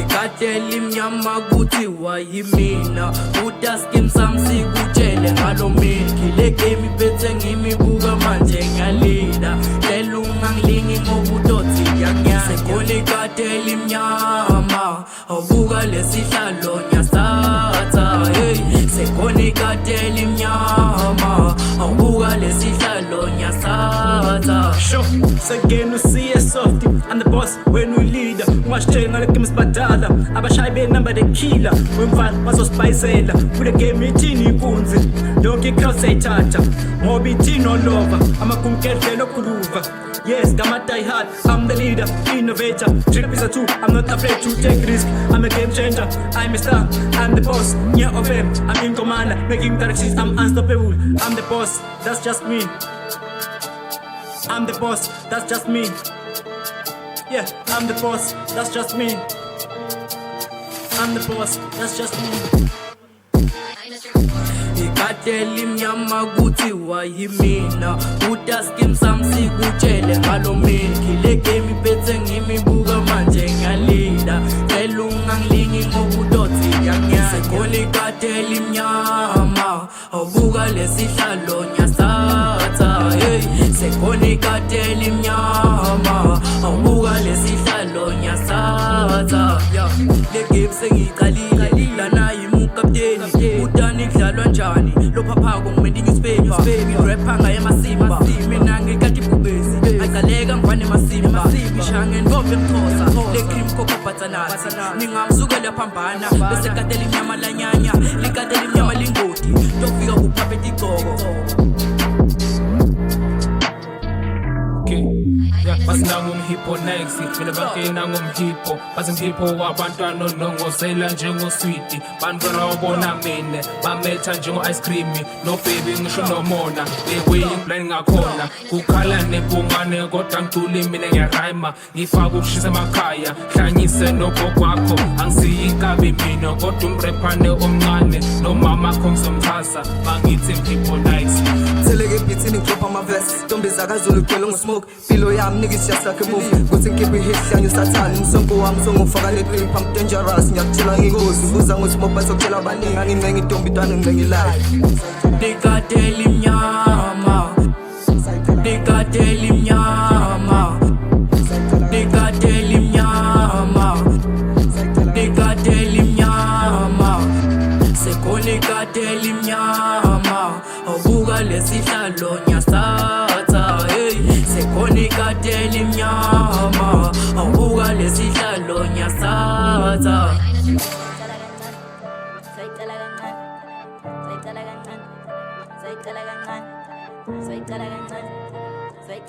Ikateli mnyama kuthi wayimina utaskim samsi kutshele ngalo milki le game iphethe ngimibuka manje ngiyalida tela ungangilingi ngobudotsi yanya sekhona ikateli mnyama awubuka lesihlalo nyasatha hey sekhona ikateli mnyama awubuka lesihlalo nyasatha sure again see a soft I'm the boss when we lead watch chain ngale game sibadala abashayi benamba the killer wemfana bazosipayisela kule game ithini inkunzi yonke icrowd sayithatha ngoba ithini olova amakumkedle lokuluva yes gama die hard I'm the leader innovator trip is a two I'm not afraid to take risk I'm a game changer I'm a star I'm the boss yeah of him I'm in command making directions I'm unstoppable I'm the boss that's just me I'm the boss that's just me yeah I'm the boss that's just me I'm the boss that's just me Ikateli mnyama kuthi wayimina utaskim samsi kutshele ngalo milki le game iphethe ngimibuka manje ngiyalida tela ungangilingi ngobudotsi yanya sekhona ikateli mnyama awubuka lesihlalo nyasatha hey sekhona ikateli mnyama awubuka lesihlalo nyasatha le game sengiqalile lana yimukapteni udani kudlalwa njani lophaphako ngimende newspaper rapper ngaye masimba mina ngikati bubezi aqaleka ngwane masimba ishange ngombe mthosa le cream coco butternut ningamzuka laphambana bese kateli nyama lanyanya likateli nyama lingoti tofika kuphaphe tigqoko Basingangumhippo next mina bangenangumhippo basingihippo wabantwana nongosela njengosweet bantwana wabona mina bametha njengo ice cream no baby ngisho nomona the way blind ngakhona kukhala nebungane kodwa ngicule mina ngiyarhyma ngifaka ukushisa emakhaya hlanyise nogokwakho angisiyi inkabi mina kodwa umrephane omncane nomama kho ngizomxhasa bangithi mhippo nice Seleke beating drop on my vest Don't be zakazulu kwelo smoke Below yam niggas just like a move Kuthi ngikhiphe hit hlanyu sathana Umsongo wami songofaka le-grip I'm dangerous ngiyakutshela ngingozi Buza ngosmoke bazokutshela abaningi Angincenga intombi intwana ngicenga ilife Ikateli mnyama Ikateli mnyama Ikateli mnyama Ikateli mnyama sekhona ikateli mnyama awubuka lesihlalo nyasatha hey sekhona ikateli mnyama awubuka lesihlalo nyasatha Say